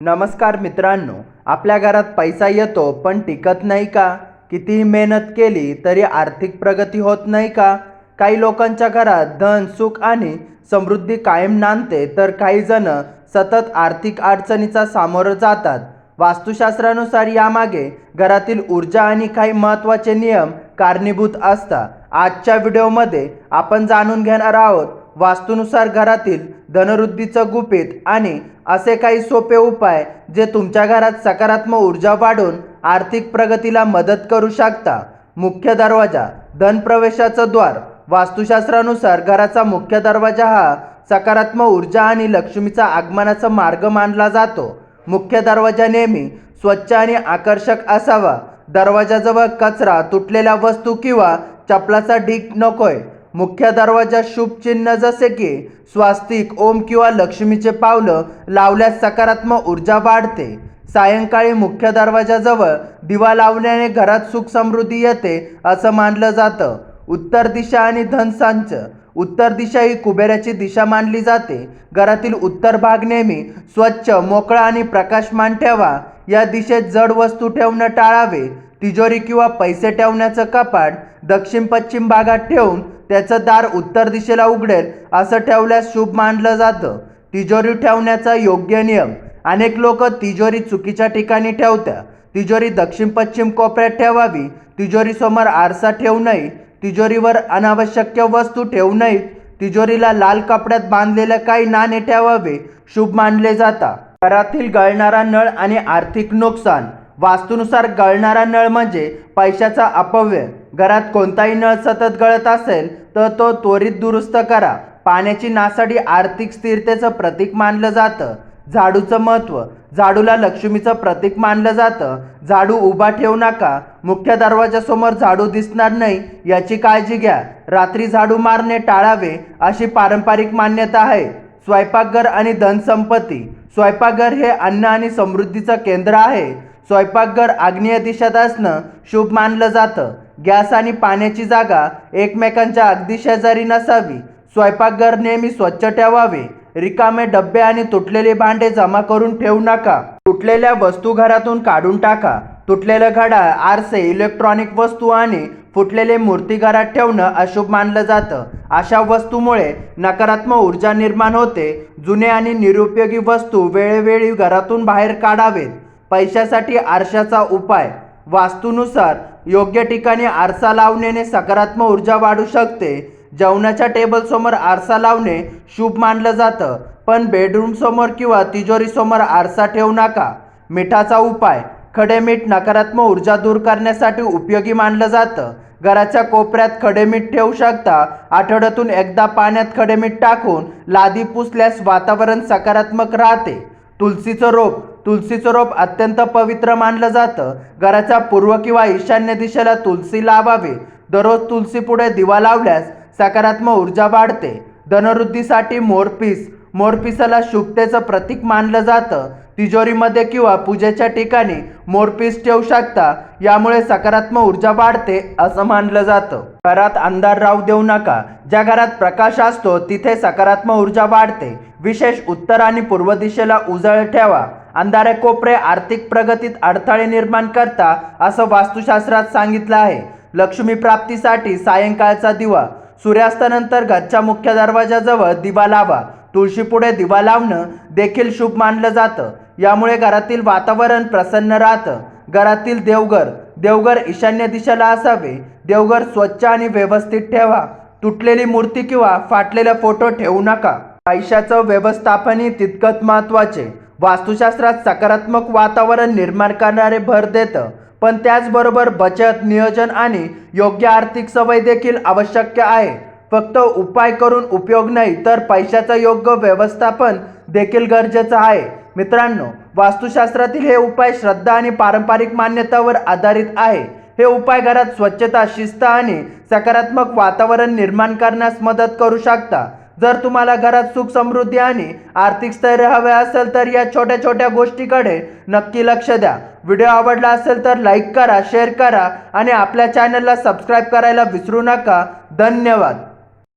नमस्कार मित्रांनो, आपल्या घरात पैसा येतो पण टिकत नाही का? कितीही मेहनत केली तरी आर्थिक प्रगती होत नाही का? काही लोकांच्या घरात धन, सुख आणि समृद्धी कायम नांदते, तर काही जण सतत आर्थिक अडचणीचा सामोरं जातात. वास्तुशास्त्रानुसार यामागे घरातील ऊर्जा आणि काही महत्त्वाचे नियम कारणीभूत असतात. आजच्या व्हिडिओमध्ये आपण जाणून घेणार आहोत वास्तुनुसार घरातील धनवृद्धीचं गुपित आणि असे काही सोपे उपाय जे तुमच्या घरात सकारात्मक ऊर्जा वाढवून आर्थिक प्रगतीला मदत करू शकता. मुख्य दरवाजा, धन प्रवेशाचं द्वार. वास्तुशास्त्रानुसार घराचा मुख्य दरवाजा हा सकारात्मक ऊर्जा आणि लक्ष्मीचा आगमनाचा मार्ग मानला जातो. मुख्य दरवाजा नेहमी स्वच्छ आणि आकर्षक असावा. दरवाजाजवळ कचरा, तुटलेल्या वस्तू किंवा चपलाचा ढीग नकोय. मुख्य दरवाजा शुभ चिन्ह जसे की स्वास्तिक, ओम किंवा लक्ष्मीचे पावलं लावल्यास सकारात्मक ऊर्जा वाढते. सायंकाळी मुख्य दरवाजाजवळ दिवा लावल्याने घरात सुख समृद्धी येते असं मानलं जातं. उत्तर दिशा आणि धनसंच. उत्तर दिशा ही कुबेराची दिशा मानली जाते. घरातील उत्तर भाग नेहमी स्वच्छ, मोकळा आणि प्रकाशमान ठेवा. या दिशेत जड वस्तू ठेवणं टाळावे. तिजोरी किंवा पैसे ठेवण्याचं कपाट दक्षिण पश्चिम भागात ठेवून त्याचं दार उत्तर दिशेला उघडेल असं ठेवल्यास शुभ मानलं जातं. तिजोरी ठेवण्याचा योग्य नियम. अनेक लोक तिजोरी चुकीच्या ठिकाणी ठेवतात. तिजोरी दक्षिण पश्चिम कोपऱ्यात ठेवावी. तिजोरीसमोर आरसा ठेवू नये. तिजोरीवर अनावश्यक वस्तू ठेवू नयेत. तिजोरीला लाल कपड्यात बांधलेले काही नाणे ठेवावे, शुभ मानले जातात. घरातील गळणारा नळ आणि आर्थिक नुकसान. वास्तुनुसार गळणारा नळ म्हणजे पैशाचा अपव्यय. घरात कोणताही नळ सतत गळत असेल तर तो त्वरित दुरुस्त करा. पाण्याची नासाडी आर्थिक स्थिरतेचं प्रतीक मानलं जातं. झाडूचं महत्त्व. झाडूला लक्ष्मीचं प्रतीक मानलं जातं. झाडू उभा ठेवू नका. मुख्य दरवाजासमोर झाडू दिसणार नाही याची काळजी घ्या. रात्री झाडू मारणे टाळावे अशी पारंपरिक मान्यता आहे. स्वयंपाकघर आणि धनसंपत्ती. स्वयंपाकघर हे अन्न आणि समृद्धीचं केंद्र आहे. स्वयंपाकघर आग्नेय दिशेत असणं शुभ मानलं जातं. गॅस आणि पाण्याची जागा एकमेकांच्या अगदी शेजारी नसावी. स्वयंपाकघर नेहमी स्वच्छ ठेवावे. रिकामे डब्बे आणि तुटलेले भांडे जमा करून ठेवू नका. तुटलेल्या वस्तू घरातून काढून टाका. तुटलेलं घड्याळ, आरसे, इलेक्ट्रॉनिक वस्तू आणि फुटलेले मूर्ती घरात ठेवणं अशुभ मानलं जातं. अशा वस्तूमुळे नकारात्मक ऊर्जा निर्माण होते. जुने आणि निरुपयोगी वस्तू वेळोवेळी घरातून बाहेर काढावेत. पैशासाठी आरशाचा उपाय. वास्तुनुसार योग्य ठिकाणी आरसा लावण्याने सकारात्मक ऊर्जा वाढू शकते. जेवणाच्या टेबलसमोर आरसा लावणे शुभ मानलं जातं, पण बेडरूमसमोर किंवा तिजोरीसमोर आरसा ठेवू नका. मिठाचा उपाय. खडे मीठ नकारात्मक ऊर्जा दूर करण्यासाठी उपयोगी मानलं जातं. घराच्या कोपऱ्यात खडे मीठ ठेवू शकता. आठवड्यातून एकदा पाण्यात खडे मीठ टाकून लादी पुसल्यास वातावरण सकारात्मक राहते. तुळशीचं रोप. तुळशीचं रोप अत्यंत पवित्र मानलं जातं. घराच्या पूर्व किंवा ईशान्य दिशेला तुळशी लावावी. दररोज तुळशीपुढे दिवा लावल्यास सकारात्मक ऊर्जा वाढते. धनवृद्धीसाठी मोरपीस. मोरपिसाला शुभतेचं प्रतीक मानलं जातं. तिजोरीमध्ये किंवा पूजेच्या ठिकाणी मोरपीस ठेवू शकता. यामुळे सकारात्मक ऊर्जा वाढते असं मानलं जातं. घरात अंधार राहू देऊ नका. ज्या घरात प्रकाश असतो तिथे सकारात्मक ऊर्जा वाढते. विशेष उत्तर आणि पूर्व दिशेला उजळ ठेवा. अंधारे कोपरे आर्थिक प्रगतीत अडथळे निर्माण करता असं वास्तुशास्त्रात सांगितलं आहे. लक्ष्मी प्राप्तीसाठी सायंकाळचा दिवा. सूर्यास्तानंतर घरच्या मुख्य दरवाजाजवळ दिवा लावा. तुळशीपुढे दिवा लावणं देखील शुभ मानलं जातं. यामुळे घरातील वातावरण प्रसन्न राहतं. घरातील देवघर. देवघर ईशान्य दिशेला असावे. देवघर स्वच्छ आणि व्यवस्थित ठेवा. तुटलेली मूर्ती किंवा फाटलेला फोटो ठेवू नका. पैशाचं व्यवस्थापनही तितकंच महत्त्वाचे. वास्तुशास्त्रात सकारात्मक वातावरण निर्माण करणारे भर देतं, पण त्याचबरोबर बचत, नियोजन आणि योग्य आर्थिक सवय देखील आवश्यक आहे. फक्त उपाय करून उपयोग नाही, तर पैशाचं योग्य व्यवस्थापन देखील गरजेचं आहे. मित्रांनो, वास्तुशास्त्रातील हे उपाय श्रद्धा आणि पारंपरिक मान्यतावर आधारित आहे. हे उपाय घरात स्वच्छता, शिस्त आणि सकारात्मक वातावरण निर्माण करण्यास मदत करू शकतात. जर तुम्हाला घरात सुख, समृद्धी आणि आर्थिक स्थैर्य हवे असेल तर या छोट्या छोट्या गोष्टीकडे नक्की लक्ष द्या. व्हिडिओ आवडला असेल तर लाईक करा, शेअर करा आणि आपल्या चॅनलला सबस्क्राईब करायला विसरू नका. धन्यवाद.